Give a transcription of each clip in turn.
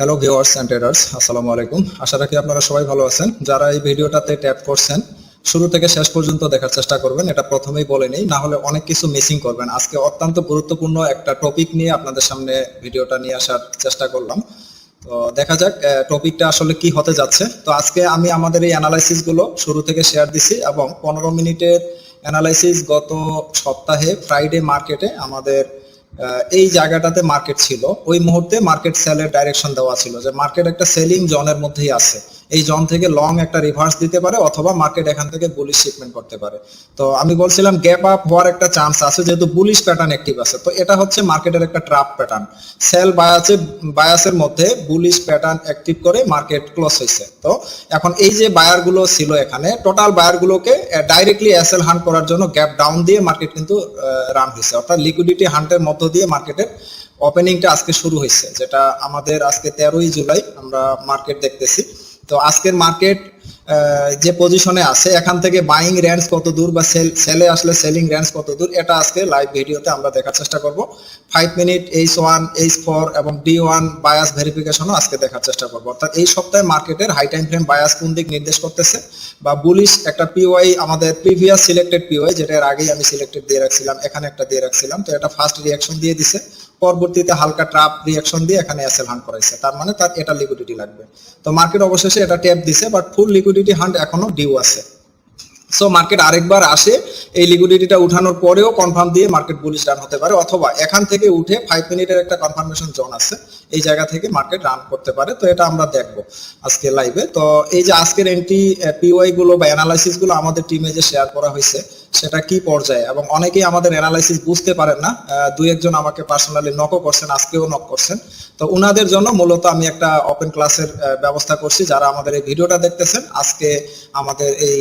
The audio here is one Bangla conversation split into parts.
হ্যালো ভিউয়ার্স এন্ড ট্রেডার্স, আসসালামু আলাইকুম। আশা রাখি আপনারা সবাই ভালো আছেন। যারা এই ভিডিওটাতে ট্যাপ করছেন শুরু থেকে শেষ পর্যন্ত দেখার চেষ্টা করবেন, এটা প্রথমেই বলে নেই, না হলে অনেক কিছু মিসিং করবেন। আজকে অত্যন্ত গুরুত্বপূর্ণ একটা টপিক নিয়ে আপনাদের সামনে ভিডিওটা নিয়ে আসার চেষ্টা করলাম। তো দেখা যাক টপিকটা আসলে কি হতে যাচ্ছে। তো আজকে আমি আমাদের এই অ্যানালাইসিস গুলো শুরু থেকে শেয়ার দিছি এবং 15 মিনিটের অ্যানালাইসিস গত সপ্তাহে ফ্রাইডে মার্কেটে আমাদের এই জায়গাটাতে মার্কেট ছিল। ওই মুহূর্তে মার্কেট সেলের ডাইরেকশন দেওয়া ছিল যে মার্কেট একটা সেলিং জোনের মধ্যেই আছে, এই জোন থেকে লং একটা রিভার্স দিতে পারে অথবা মার্কেট এখান থেকে বুলিশ শিপমেন্ট করতে পারে। তো আমি বলছিলাম গ্যাপ আপ হওয়ার একটা চান্স আছে যেহেতু বুলিশ প্যাটার্ন অ্যাক্টিভ আছে। তো এটা হচ্ছে মার্কেটের একটা ট্র্যাপ প্যাটার্ন। সেল বায়াসের মধ্যে বুলিশ প্যাটার্ন অ্যাক্টিভ করে মার্কেট ক্লোজ হয়েছে। তো এখন এই যে বায়ার গুলো ছিল এখানে টোটাল বায়ার গুলোকে ডাইরেক্টলি এসএল হান্ট করার জন্য গ্যাপ ডাউন দিয়ে মার্কেট কিন্তু রান হয়েছে, অর্থাৎ লিকুইডিটি হান্টের মধ্য দিয়ে মার্কেটের ওপেনিংটা আজকে শুরু হয়েছে, যেটা আমাদের আজকে 13ই জুলাই আমরা মার্কেট দেখতেছি। তো আজকের মার্কেট যে পজিশনে আছে এখান থেকে বাইং রেঞ্জ কত দূর বা সেলে আসলে সেলিং রেঞ্জ কত দূর, এটা আজকে লাইভ ভিডিওতে আমরা দেখার চেষ্টা করব। 5 মিনিট H1 H4 এবং D1 বায়াস ভেরিফিকেশনও আজকে দেখার চেষ্টা করব। অর্থাৎ এই সপ্তাহে মার্কেটের হাই টাইম ফ্রেম বায়াস কোন দিক নির্দেশ করতেছে বা বুলিশ একটা পিওয়াই, আমাদের প্রিভিয়াস সিলেক্টেড পিওয়াই যেটা এর আগেই আমি সিলেক্টেড দিয়ে রাখছিলাম, এখানে একটা দিয়ে রাখছিলাম। তো এটা ফার্স্ট রিঅ্যাকশন দিয়ে দিছে, পরবর্তীতে হালকা ট্রাপ রিঅ্যাকশন দিয়ে এখানে এসএল হান্ট করাইছে, তার মানে তার এটা লিকুইডিটি লাগবে। তো মার্কেট অবশেষে এটা ট্যাপ দিছে, বাট ফুল লিকুইডিটি হান্ট এখনো ডিউ আছে। সো মার্কেট আরেকবার আসে এই লিকুইডিটিটা উঠানোর পরেও কনফার্ম দিয়ে মার্কেট বুলিশ রান হতে পারে, অথবা এখান থেকে উঠে 5 মিনিটের একটা কনফার্মেশন জোন আছে, এই জায়গা থেকে মার্কেট রান করতে পারে। তো এটা আমরা দেখবো আজকে লাইভে। তো এই যে আজকের এন্ট্রি পিওয়াই গুলো বা অ্যানালাইসিস গুলো আমাদের টিমে যে শেয়ার করা হয়েছে সেটা কি পর্যায়ে, এবং অনেকেই আমাদের অ্যানালাইসিস বুঝতে পারেন না। দুই একজন আমাকে পার্সোনালি নকও করছেন, আজকেও নক করছেন। তো উনাদের জন্য মূলত আমি একটা ওপেন ক্লাসের ব্যবস্থা করছি। যারা আমাদের এই ভিডিওটা দেখতেছেন, আজকে আমাদের এই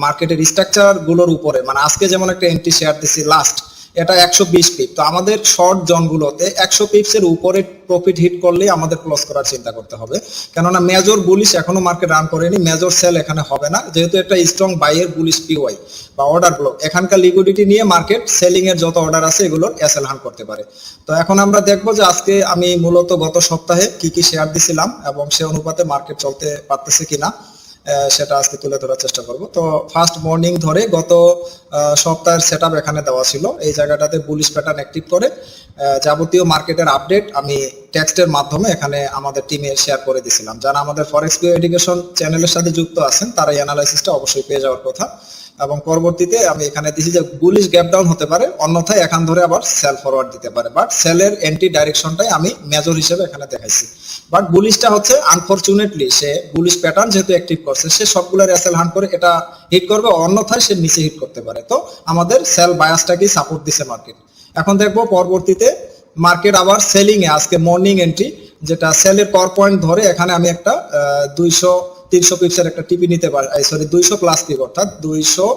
মার্কেটের স্ট্রাকচার গুলোর উপরে, মানে আজকে যেমন একটা এন্ট্রি শেয়ার দিছি লাস্ট, এটা 120 পিপ। তো আমাদের শর্ট জোন গুলোতে 100 পিপস এর উপরে প্রফিট হিট করলেই আমাদের ক্লোজ করার চিন্তা করতে হবে, কেননা মেজর বুলিশ এখনো মার্কেট রান করেনি, মেজর সেল এখানে হবে না, যেহেতু একটা স্ট্রং বাইয়ের বুলিশ পিওয়াই বা অর্ডার ব্লক। এখানকার লিকুইডিটি নিয়ে মার্কেট সেলিং এর যত অর্ডার আছে এগুলোর এসএল হান্ট করতে পারে। তো এখন আমরা দেখবো যে আজকে আমি মূলত গত সপ্তাহে কি কি শেয়ার দিছিলাম এবং সে অনুপাতে মার্কেট চলতে পারতেছে কিনা সেটা আজকে তুলে ধরার চেষ্টা করব। তো ফার্স্ট মর্নিং ধরে গত সপ্তাহের সেটআপ এখানে দেওয়া ছিল, এই জায়গাটাতে বুলিশ প্যাটার্ন অ্যাক্টিভ করে যাবতীয় মার্কেটের আপডেট আমি টেক্সটের মাধ্যমে এখানে আমাদের টিমে শেয়ার করে দিয়েছিলাম। যারা আমাদের ফরেক্স পিও এডুকেশন চ্যানেলের সাথে যুক্ত আছেন তারা এই অ্যানালাইসিসটা অবশ্যই পেয়ে যাওয়ার কথা। এবং পরবর্তীতে আমি এখানে দিছি যে বুলিশ গ্যাপ ডাউন হতে পারে, অন্যথায় এখান ধরে আবার সেল ফরওয়ার্ড দিতে পারে, বাট সেলের এন্ট্রি ডাইরেকশনটাই আমি মেজর হিসেবে এখানে দেখাইছি। বাট বুলিশটা হচ্ছে আনফরচুনেটলি সে বুলিশ প্যাটার্ন যেহেতু অ্যাক্টিভ করছে, সে সবগুলোর এসএল হান্ট করে এটা হিট করবে, অন্যথায় সে নিচে হিট করতে পারে। তো আমাদের সেল বায়াসটাকেই সাপোর্ট দিছে মার্কেট। এখন দেখবো পরবর্তীতে মার্কেট আবার সেলিং এ আজকে মর্নিং এন্ট্রি, যেটা সেলের পাওয়ার পয়েন্ট ধরে এখানে আমি একটা 200-300 পিপসের একটা টিপি নিতে পারি, সরি 200 প্লাস পিপ, অর্থাৎ 200,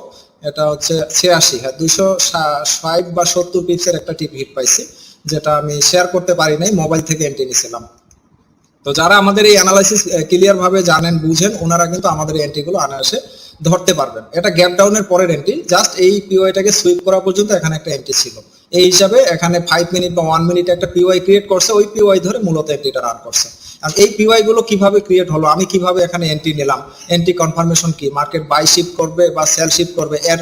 এটা হচ্ছে 86, হ্যাঁ 260 বা 70 পিপসের একটা টিপি হিট পাইছি, যেটা আমি শেয়ার করতে পারি নাই, মোবাইল থেকে এন্ট্রি নিয়েছিলাম। তো যারা আমাদের এই অ্যানালাইসিস ক্লিয়ার ভাবে জানেন বুঝেন, ওনারা কিন্তু আমাদের এই এন্ট্রি গুলো অনায়াসে ধরতে পারবেন। এটা গ্যাপ ডাউনের পরের এন্ট্রি, জাস্ট এই পিওআইটাকে সুইপ করা পর্যন্ত এখানে একটা এন্ট্রি ছিল। এই হিসাবে এখানে 5 মিনিট বা 1 মিনিট একটা পিওআই ক্রিয়েট করছে, ওই পিওআই ধরে মূলত এন্ট্রিটা রান করছে। আর এই পিওআই গুলো কিভাবে ক্রিয়েট হলো, আমি কিভাবে এখানে এন্ট্রি নিলাম, এন্ট্রি কনফার্মেশন কি, মার্কেট বাই শিফট করবে বা সেল শিফট করবে, এর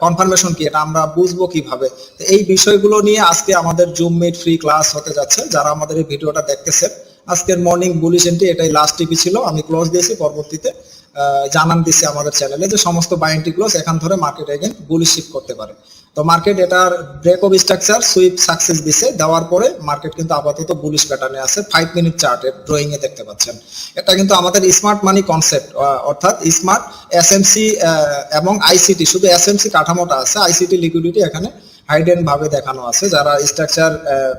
কনফার্মেশন কি, এটা আমরা বুঝবো কিভাবে। এই বিষয়গুলো নিয়ে আজকে আমাদের জুম মিট ফ্রি ক্লাস হতে যাচ্ছে। যারা আমাদের এই ভিডিওটা দেখতেছেন, আজকের মর্নিং বুলিশ এন্ট্রি এটাই লাস্ট টিপি ছিল, আমি ক্লোজ দিয়েছি। পরবর্তীতে জানান দিচ্ছি আমাদের চ্যানেলে যে সমস্ত বাই এন্ট্রি ক্লোজ এখান ধরে মার্কেট এগেন বুলিশ শিফট করতে পারে। তো মার্কেট এটার break of structure sweep success দিছে, দেওয়ার পরে মার্কেট কিন্তু আপাতত বুলিশ প্যাটার্নে আছে। 5 মিনিট চার্টের ড্রয়িং এ দেখতে পাচ্ছেন, এটা কিন্তু আমাদের স্মার্ট মানি কনসেপ্ট, অর্থাৎ স্মার্ট এসএমসি এবং আইসিটি, শুধু এসএমসি কাঠামোটা আছে, আইসিটি লিকুইডিটি এখানে হাইডেন ভাবে দেখানো আছে। যারা স্ট্রাকচার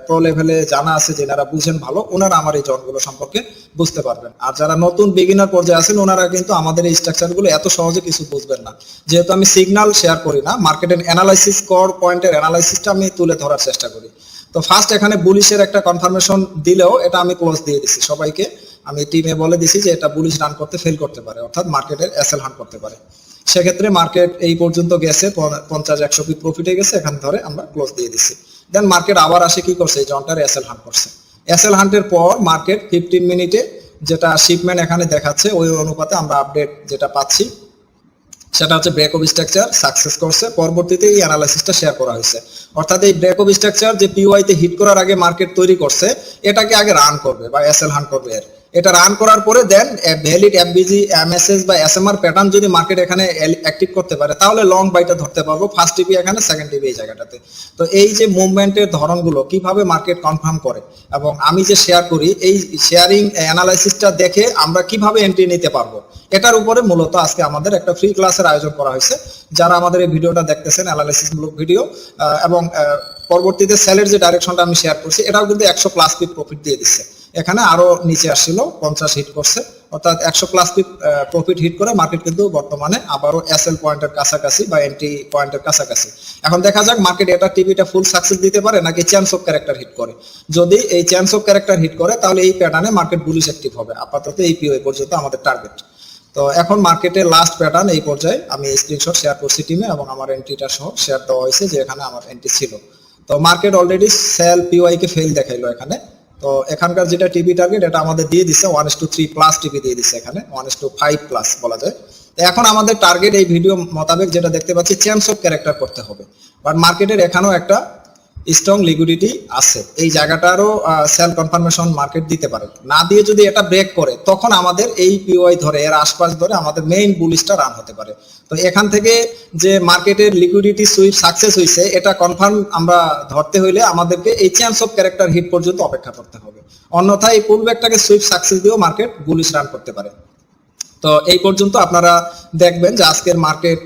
প্রো লেভেলে জানা আছে, যারা বুঝেন ভালো, ওনারা আমার এই জোনগুলো সম্পর্কে বুঝতে পারবেন। আর যারা নতুন বিগিনার পর্যায়ে আছেন, ওনারা কিন্তু আমাদের এই স্ট্রাকচার গুলো এত সহজে কিছু বুঝবেন না, যেহেতু আমি সিগন্যাল শেয়ার করি না, মার্কেটের অ্যানালাইসিস কর পয়েন্টের অ্যানালাইসিসটা আমি তুলে ধরার চেষ্টা করি। তো ফার্স্ট এখানে বুলিশের একটা কনফার্মেশন দিলেও এটা আমি ক্লোজ দিয়ে দিছি, সবাইকে আমি টিমে বলে দিছি যে এটা বুলিশ রান করতে ফেল করতে পারে, অর্থাৎ মার্কেটের এসএল হান্ট করতে পারে। সেক্ষেত্রে মার্কেট এই পর্যন্ত গেছে 50-100 পিপ প্রফিটে গেছে, এখান ধরে আমরা ক্লোজ দিয়ে দিচ্ছি। দেন মার্কেট আবার আসে কি করছে, এই জনটার এসএল হান্ট করছে। এসএল হান্টের পর মার্কেট 15 মিনিটে যেটা শিপমেন্ট এখানে দেখাচ্ছে ওই অনুপাতে আমরা আপডেট যেটা পাচ্ছি সেটা হচ্ছে ব্রেক অফ স্ট্রাকচার সাকসেস করছে। পরবর্তীতে এই অ্যানালাইসিসটা শেয়ার করা হয়েছে, অর্থাৎ এই ব্রেক অফ স্ট্রাকচার যে পিওআই তে হিট করার আগে মার্কেট তৈরি করছে এটাকে আগে রান করবে বা এসএল হান্ট করবে। এটা রান করার পরে দেন ভ্যালিড এফবিজি এমএসএস বা এসএমআর প্যাটার্ন যদি মার্কেট এখানে অ্যাক্টিভ করতে পারে তাহলে লং বাইটা ধরতে পারবো, ফার্স্ট টিপি এখানে, সেকেন্ড টিপি এই জায়গাটাতে। তো এই যে মুভমেন্টের ধরনগুলো কিভাবে মার্কেট কনফার্ম করে এবং আমি যে শেয়ার করি এই শেয়ারিং অ্যানালাইসিসটা দেখে আমরা কিভাবে এন্ট্রি নিতে পারবো এটার উপরে মূলত আজকে আমাদের একটা ফ্রি ক্লাসের আয়োজন করা হয়েছে। যারা আমাদের এই ভিডিওটা দেখতেছেন অ্যানালাইসিস মূলক ভিডিও এবং পরবর্তীতে সেলের যে ডাইরেকশনটা আমি শেয়ার করছি এটাও কিন্তু 100 প্লাস পিপ প্রফিট দিয়ে দিচ্ছে। এখানে আরো নিচে আসছিল 50 হিট করছে, অর্থাৎ 100 প্লাস পিপ প্রফিট হিট করে মার্কেট কিন্তু বর্তমানে আবারও এসএল পয়েন্টের কাছাকাছি বা এন্ট্রি পয়েন্টের কাছাকাছি। এখন দেখা যাক মার্কেট এটা টিভিটা ফুল সাকসেস দিতে পারে নাকি চ্যান্স অফ ক্যারেক্টার হিট করে। যদি এই চ্যান্স অফ ক্যারেক্টার হিট করে তাহলে এই প্যাটার্নে মার্কেট বুলিশ অ্যাক্টিভ হবে। আপাতত এই পিওআই পর্যন্ত আমাদের টার্গেট। তো এখন মার্কেটের লাস্ট প্যাটার্ন এই পর্যায়ে আমি স্ক্রিনশট শেয়ার করছি টিমে এবং আমার এন্ট্রিটা সহ শেয়ার দেওয়া হয়েছে যে এখানে আমার এন্ট্রি ছিল। তো মার্কেট অলরেডি সেল পিওআই কে ফেল দেখাইলো এখানে। তো এখানকার যেটা টিভি টার্গেট এটা আমাদের দিয়ে দিচ্ছে 1:3 প্লাস টিভি দিয়ে দিচ্ছে, এখানে 1:5 প্লাস বলা যায়। তো এখন আমাদের টার্গেট এই ভিডিও মোতাবেক যেটা দেখতে পাচ্ছি চেঞ্জ অফ ক্যারেক্টার করতে হবে, বাট মার্কেটের এখানেও একটা স্ট্রং লিকুইডিটি আছে, এই জায়গাটারও সেল কনফার্মেশন মার্কেট দিতে পারে। না দিয়ে যদি এটা ব্রেক করে তখন আমাদের এই পিওআই ধরে এর আশপাশ ধরে আমাদের মেইন বুলিশটা রান হতে পারে। তো এখান থেকে যে মার্কেটের লিকুইডিটি সুইপ সাকসেস হয়েছে এটা কনফার্ম আমরা ধরতে হইলে আমাদেরকে এই চেঞ্জ অফ ক্যারেক্টার হিট পর্যন্ত অপেক্ষা করতে হবে, অন্যথায় এই পুলব্যাকটাকে সুইপ সাকসেস দিয়েও মার্কেট বুলিশ রান করতে পারে। তো এই পর্যন্ত আপনারা দেখবেন যে আজকের মার্কেট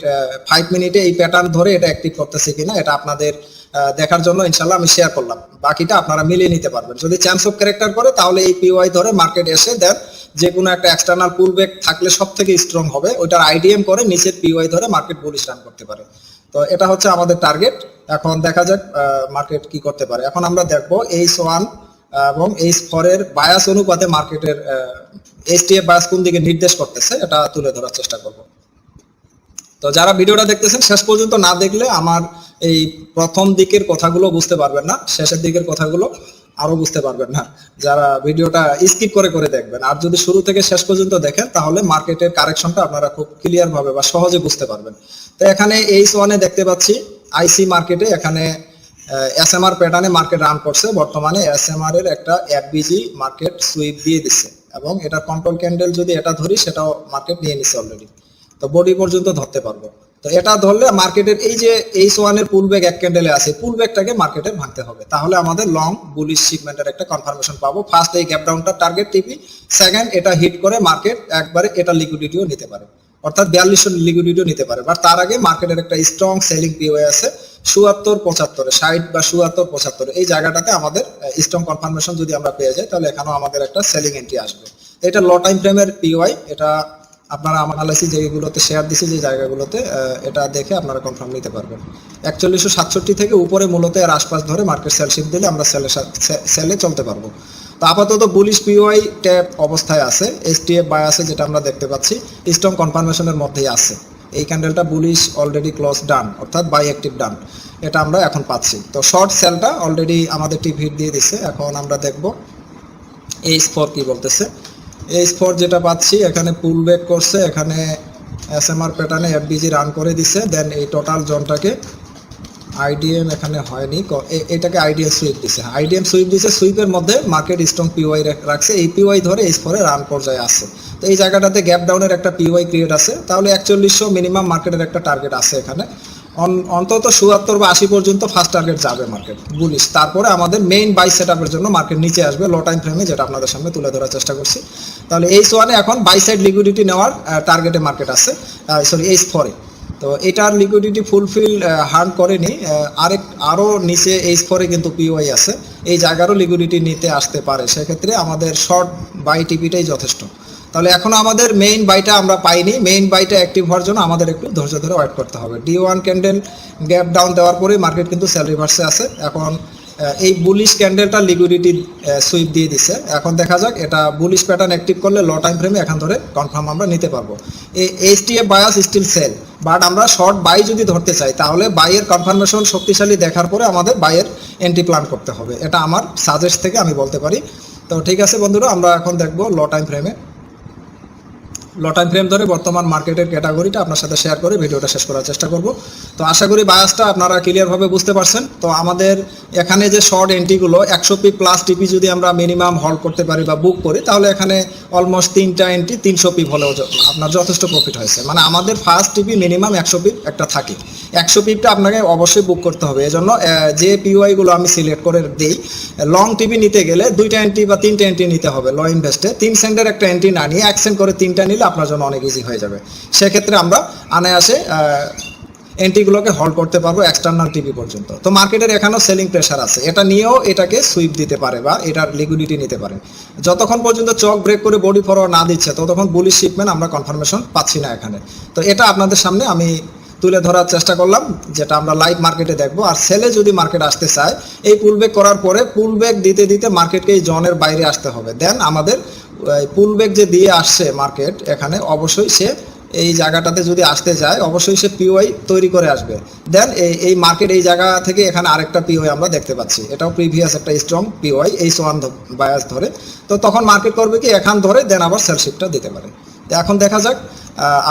5 মিনিটে এই প্যাটার্ন ধরে এটা অ্যাক্টিভ করতেছে কিনা, এটা আপনাদের দেখার জন্য ইনশাল্লাহ আমি শেয়ার করলাম। বাকিটা আপনারা মিলিয়ে নিতে পারবেন। যদি চান্স অফ ক্যারেক্টার করে তাহলে এই পিওআই ধরে মার্কেট এসে দেন যে কোনো একটা এক্সটার্নাল পুলব্যাক থাকলে সব থেকে স্ট্রং হবে, ওইটার আইডিএম করে নিচের পিওআই ধরে মার্কেট বুলিশ রান করতে পারে। তো এটা হচ্ছে আমাদের টার্গেট। এখন দেখা যাক মার্কেট কি করতে পারে। এখন আমরা দেখবো H1 এবং H4 এর বায়াস অনুপাতে মার্কেটের এইচটিএফ বায়াস কোন দিকে নির্দেশ করতেছে এটা তুলে ধরার চেষ্টা করব। তো যারা ভিডিওটা দেখতেছেন শেষ পর্যন্ত না দেখলে আমার এই প্রথম দিকের কথাগুলো বুঝতে পারবেন না, শেষের দিকের কথাগুলো আরো বুঝতে পারবেন না। যারা ভিডিওটা স্কিপ করে করে দেখবেন, আর যদি শুরু থেকে শেষ পর্যন্ত দেখেন তাহলে মার্কেটের কারেকশনটা আপনারা খুব ক্লিয়ার ভাবে বা সহজে বুঝতে পারবেন। তো এখানে H1 এ দেখতে পাচ্ছি আইসি মার্কেটে এখানে এসএমআর প্যাটার্নে মার্কেট রান করছে। বর্তমানে এসএমআর এর একটা এফবিজি মার্কেট সুইপ দিয়ে দিচ্ছে এবং এটা কন্ট্রোল ক্যান্ডেল যদি এটা ধরি সেটাও মার্কেট নিয়ে নিচ্ছে অলরেডি। তো বডি পর্যন্ত ধরতে পারবো। তো এটা ধরলে মার্কেটের এই যে H1 এর পুলব্যাক এক ক্যান্ডেলে আছে, পুলব্যাকটাকে মার্কেটে ভাঙতে হবে, তাহলে আমাদের লং বুলিশ শিপমেন্টের একটা কনফার্মেশন পাবো। ফার্স্ট এই গ্যাপ ডাউনটা টার্গেট টিপি, সেকেন্ড এটা হিট করে মার্কেট একবারে এটা লিকুইডিটিও নিতে পারে, অর্থাৎ 4200 লিকুইডিটিও নিতে পারে। বাট তার আগে মার্কেটের একটা স্ট্রং সেলিং পিওআই আছে 74-75, 60 বা 74-75 এই জায়গাটাতে আমাদের স্ট্রং কনফার্মেশন যদি আমরা পেয়ে যাই তাহলে এখানেও আমাদের একটা সেলিং এন্ট্রি আসবে। এটা লো টাইম ফ্রেমের পিওআই, এটা আপনারা আমার অ্যানালাইসিস যেগুলোতে শেয়ার দিছি যে জায়গাগুলোতে এটা দেখে আপনারা কনফার্ম নিতে পারবেন। 4167 থেকে উপরে মূলত এর আশপাশ ধরে মার্কেট সেল শিফট দিলে আমরা সেলে চলতে পারবো। তো আপাতত বুলিশ পিওআই ট্যাপ অবস্থায় আছে, এসটিএফ বায়াসে যেটা আমরা দেখতে পাচ্ছি স্ট্রং কনফার্মেশনের মধ্যেই আছে। এই ক্যান্ডেলটা বুলিশ অলরেডি ক্লোজ ডান, অর্থাৎ বাই অ্যাক্টিভ ডান, এটা আমরা এখন পাচ্ছি। তো শর্ট সেলটা অলরেডি আমাদের টিপ হিট দিয়ে দিচ্ছে। এখন আমরা দেখব H4 কি বলতেছে। H4 যেটা পাচ্ছি এখানে পুল ব্যাক করছে, এখানে এসএমআর প্যাটার্নে এফবিজি রান করে দিছে, দেন এই টোটাল জোনটাকে আইডিএম এখানে হয়নি, এটাকে আইডিএম সুইপ দিছে, আইডিএম সুইপ দিছে, সুইপের মধ্যে মার্কেট স্ট্রং পিওআই রাখছে, এই পিওআই ধরে H4 এ রান পর্যায়ে আছে। তো এই জায়গাটাতে গ্যাপ ডাউনের একটা পিওআই ক্রিয়েট আছে, তাহলে 4100 মিনিমাম মার্কেটের একটা টার্গেট আছে এখানে, অন্তত ৭৭ বা ৮০ পর্যন্ত ফার্স্ট টার্গেট যাবে মার্কেট বুলিশ। তারপরে আমাদের মেইন বাই সেটআপের জন্য মার্কেট নিচে আসবে লো টাইম ফ্রেমে, যেটা আপনাদের সামনে তুলে ধরার চেষ্টা করছি। তাহলে H1 এ এখন বাই সাইড লিকুইডিটি নেওয়ার টার্গেটে মার্কেট আছে, সরি H4 এ। তো এটার লিকুইডিটি ফুলফিল হার্ন করেনি, আরো নিচে H4 এ কিন্তু পিওআই আছে, এই জায়গারও লিকুইডিটি নিতে আসতে পারে, সেক্ষেত্রে আমাদের শর্ট বাই টিপিটাই যথেষ্ট। তাহলে এখনো আমাদের মেইন বাইটা আমরা পাইনি, মেইন বাইটা অ্যাক্টিভ হওয়ার জন্য আমাদের একটু ধৈর্য ধরে ওয়েট করতে হবে। D1 ক্যান্ডেল গ্যাপ ডাউন দেওয়ার পরে মার্কেট কিন্তু সেল রিভার্সে আছে। এখন এই বুলিশ ক্যান্ডেলটা লিকুইডিটি সুইপ দিয়ে দিছে। এখন দেখা যাক এটা বুলিশ প্যাটার্ন অ্যাক্টিভ করলে লো টাইম ফ্রেমে এখান ধরে কনফার্ম আমরা নিতে পারবো। এই এইচটিএফ বায়াস স্টিল সেল, বাট আমরা শর্ট বাই যদি ধরতে চাই তাহলে বাইয়ের কনফার্মেশন শক্তিশালী দেখার পরে আমাদের বাইয়ের এন্ট্রি প্ল্যান করতে হবে, এটা আমার সাজেস্ট থেকে আমি বলতে পারি। তো ঠিক আছে বন্ধুরা, আমরা এখন দেখবো লো টাইম ফ্রেমে। লো টাইম ফ্রেম ধরে বর্তমান মার্কেটের ক্যাটাগরিটা আপনার সাথে শেয়ার করে ভিডিওটা শেষ করার চেষ্টা করব। তো আশা করি বায়াসটা আপনারা ক্লিয়ারভাবে বুঝতে পারছেন। তো আমাদের এখানে যে শর্ট এন্ট্রিগুলো 100 পি প্লাস টিপি যদি আমরা মিনিমাম হোল্ড করতে পারি বা বুক করি, তাহলে এখানে অলমোস্ট 3টা এন্ট্রি 300 পি হলেও আপনার যথেষ্ট প্রফিট হয়েছে। মানে আমাদের ফার্স্ট টিপি মিনিমাম 100 পি একটা থাকে, 100 পিপটা আপনাকে অবশ্যই বুক করতে হবে। এজন্য যে পিওয়াইগুলো আমি সিলেক্ট করে দিই, লং টিপি নিতে গেলে 2টা এন্ট্রি বা 3টে এন্ট্রি নিতে হবে। লো ইনভেস্টে 3 সেন্টের একটা এন্ট্রি না নিয়ে 1 সেন্ট করে 3টা নিলে আপনার জন্য অনেক ইজি হয়ে যাবে। সেক্ষেত্রে আমরা অনায়াসে এন্ট্রিগুলোকে হোল্ড করতে পারবো এক্সটার্নাল টিপি পর্যন্ত। তো মার্কেটের এখানেও সেলিং প্রেশার আছে, এটা নিয়েও এটাকে সুইপ দিতে পারে বা এটার লিকুইডিটি নিতে পারে। যতক্ষণ পর্যন্ত চক ব্রেক করে বডি ফরওয়ার্ড না দিচ্ছে ততক্ষণ বুলিশ শিপমেন্ট আমরা কনফার্মেশন পাচ্ছি না এখানে। তো এটা আপনাদের সামনে আমি তুলে ধরার চেষ্টা করলাম, যেটা আমরা লাইভ মার্কেটে দেখবো। আর সেলে যদি মার্কেট আসতে চায়, এই পুলব্যাক করার পরে পুলব্যাক দিতে দিতে মার্কেটকে এই জোনের বাইরে আসতে হবে। দেন আমাদের পুলব্যাক যে দিয়ে আসছে মার্কেট এখানে, অবশ্যই সে এই জায়গাটাতে যদি আসতে যায় অবশ্যই সে পিওআই তৈরি করে আসবে। দেন এই মার্কেট এই জায়গা থেকে এখানে আরেকটা পিওআই আমরা দেখতে পাচ্ছি, এটাও প্রিভিয়াস একটা স্ট্রং পিওআই এই সোয়ান বায়াস ধরে। তো তখন মার্কেট করবে কি এখান ধরে, দেন আবার সেলশিপটা দিতে পারে। এখন দেখা যাক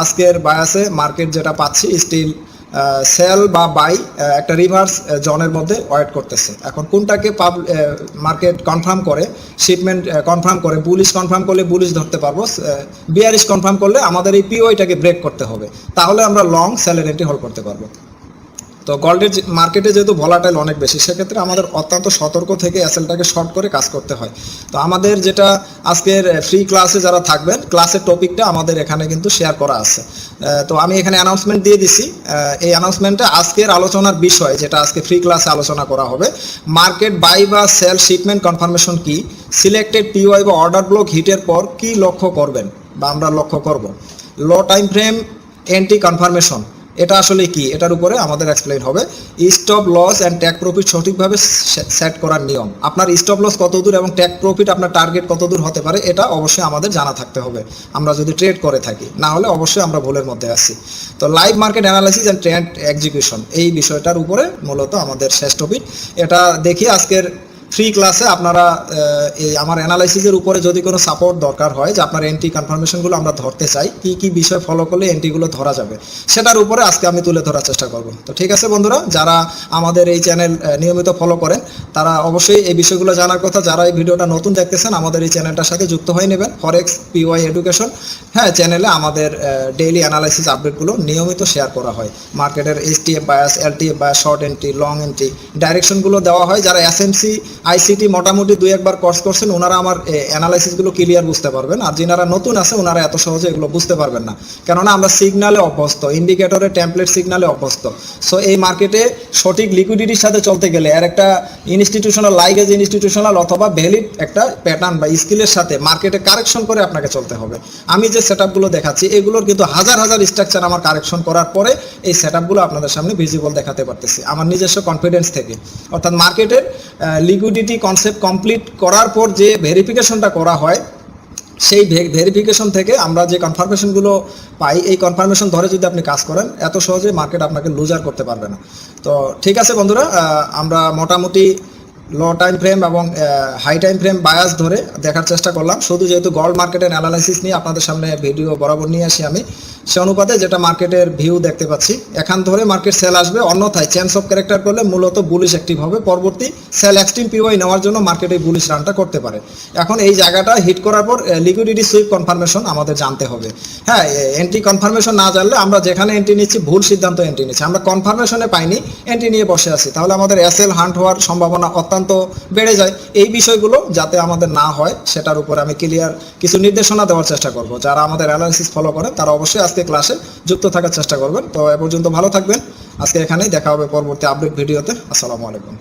আজকের বায়াসে মার্কেট যেটা পাচ্ছি, স্টিল সেল বা বাই একটা রিভার্স জনের মধ্যে ওয়েট করতেছে। এখন কোনটাকে মার্কেট কনফার্ম করে, শিপমেন্ট কনফার্ম করে, বুলিশ কনফার্ম করলে বুলিশ ধরতে পারবো, বিয়ারিশ কনফার্ম করলে আমাদের এই পিওইটাকে ব্রেক করতে হবে, তাহলে আমরা লং সেলের এন্ট্রি হোল্ড করতে পারবো। তো গোল্ডের মার্কেটে যেহেতু ভলাটাইল অনেক বেশি, সেক্ষেত্রে আমাদের অত্যন্ত সতর্ক থেকে এসএলটাকে শর্ট করে কাজ করতে হয়। তো আমাদের যেটা আজকের ফ্রি ক্লাসে যারা থাকবেন, ক্লাসের টপিকটা আমাদের এখানে কিন্তু শেয়ার করা আছে। তো আমি এখানে অ্যানাউন্সমেন্ট দিয়ে দিছি। এই অ্যানাউন্সমেন্টে আজকের আলোচনার বিষয়, যেটা আজকে ফ্রি ক্লাসে আলোচনা করা হবে, মার্কেট বাই বা সেল শিপমেন্ট কনফার্মেশন কি, সিলেক্টেড পিওয়াই বা অর্ডার ব্লক হিটের পর কি লক্ষ্য করবেন বা আমরা লক্ষ্য করব, low time frame entry confirmation এটা আসলে কি, এটার উপরে আমাদের এক্সপ্লেইন হবে। Stop loss and take profit সঠিকভাবে সেট করার নিয়ম, আপনার স্টপ লস কত দূর এবং ট্যাক প্রফিট আপনার টার্গেট কত দূর হতে পারে, এটা অবশ্যই আমাদের জানা থাকতে হবে আমরা যদি ট্রেড করে থাকি, না হলে অবশ্যই আমরা ভুলের মধ্যে আছি। তো live market analysis and trade execution এই বিষয়টার উপরে মূলত আমাদের শেষ টপিক। এটা দেখি আজকের ফ্রি ক্লাসে আপনারা এই আমার অ্যানালাইসিসের উপরে যদি কোনো সাপোর্ট দরকার হয়, যে আপনার এন্ট্রি কনফার্মেশনগুলো আমরা ধরতে চাই, কি কি বিষয় ফলো করলে এন্ট্রিগুলো ধরা যাবে, সেটার উপরে আজকে আমি তুলে ধরার চেষ্টা করব। তো ঠিক আছে বন্ধুরা, যারা আমাদের এই চ্যানেল নিয়মিত ফলো করেন তারা অবশ্যই এই বিষয়গুলো জানার কথা। যারা এই ভিডিওটা নতুন দেখতেছেন, আমাদের এই চ্যানেলটার সাথে যুক্ত হয়ে নেবেন, ফরেক্স পিওয়াই এডুকেশন। হ্যাঁ, চ্যানেলে আমাদের ডেইলি অ্যানালাইসিস আপডেটগুলো নিয়মিত শেয়ার করা হয়। মার্কেটের HTF bias, LTF bias, short entry, long entry ডাইরেকশনগুলো দেওয়া হয়। যারা এসএমসি আইসিটি মোটামুটি 2-1 কোর্স করছেন, ওনারা আমার অ্যানালাইসিসগুলো ক্লিয়ার বুঝতে পারবেন। আর যারা নতুন আছে ওনারা এত সহজে এগুলো বুঝতে পারবেন না, কেননা আমরা সিগনালে অভ্যস্ত, ইন্ডিকেটরে টেমপ্লেট সিগনালে অভ্যস্ত। সো এই মার্কেটে সঠিক লিকুইডিটির সাথে চলতে গেলে আর একটা ইনস্টিটিউশনাল লাইগেজ ইনস্টিটিউশনাল অথবা ভ্যালিড একটা প্যাটার্ন বা স্কিলের সাথে মার্কেটে কারেকশন করে আপনাকে চলতে হবে। আমি যে সেটআপগুলো দেখাচ্ছি এগুলোর কিন্তু হাজার হাজার স্ট্রাকচার আমার কারেকশন করার পরে এই সেটআপগুলো আপনাদের সামনে ভিজিবল দেখাতে পারতেছি আমার নিজস্ব কনফিডেন্স থেকে। অর্থাৎ মার্কেটের লিকুইডিটি কনসেপ্ট কমপ্লিট করার পর যে ভেরিফিকেশনটা করা হয়, সেই ভেরিফিকেশন থেকে আমরা যে কনফার্মেশনগুলো পাই, এই কনফার্মেশন ধরে যদি আপনি কাজ করেন, এত সহজে মার্কেট আপনাকে লুজার করতে পারবে না। তো ঠিক আছে বন্ধুরা, আমরা মোটামুটি লো টাইম ফ্রেম এবং হাই টাইম ফ্রেম বায়াস ধরে দেখার চেষ্টা করলাম। শুধু যেহেতু গোল্ড মার্কেটের অ্যানালাইসিস নিয়ে আপনাদের সামনে ভিডিও বরাবর নিয়ে আসি আমি, সে অনুপাতে যেটা মার্কেটের ভিউ দেখতে পাচ্ছি, এখান ধরে মার্কেট সেল আসবে, অন্যথায় চেঞ্জ অফ ক্যারেক্টার করলে মূলত বুলিশ অ্যাক্টিভ হবে। পরবর্তী সেল এক্সট্রিম পিওয়াই নেওয়ার জন্য মার্কেট এই বুলিশ রানটা করতে পারে। এখন এই জায়গাটা হিট করার পর লিকুইডিটি সুইপ কনফার্মেশন আমাদের জানতে হবে। হ্যাঁ, এন্ট্রি কনফার্মেশন না জানলে আমরা যেখানে এন্ট্রি নিচ্ছি ভুল সিদ্ধান্ত এন্ট্রি নিচ্ছি, আমরা কনফার্মেশনে পাইনি, এন্ট্রি নিয়ে বসে আছি, তাহলে আমাদের এসএল হান্ট হওয়ার সম্ভাবনা অত্যন্ত বেড়ে যায়। এই বিষয়গুলো যাতে আমাদের না হয় সেটার উপরে আমি ক্লিয়ার কিছু নির্দেশনা দেওয়ার চেষ্টা করব। যারা আমাদের অ্যানালাইসিস ফলো করেন তারা অবশ্যই আজকে ক্লাসে যুক্ত থাকার চেষ্টা করবেন। তো এ পর্যন্ত ভালো থাকবেন, আজকে এখানেই দেখা হবে পরবর্তী আপডেট ভিডিওতে। আসসালামু আলাইকুম।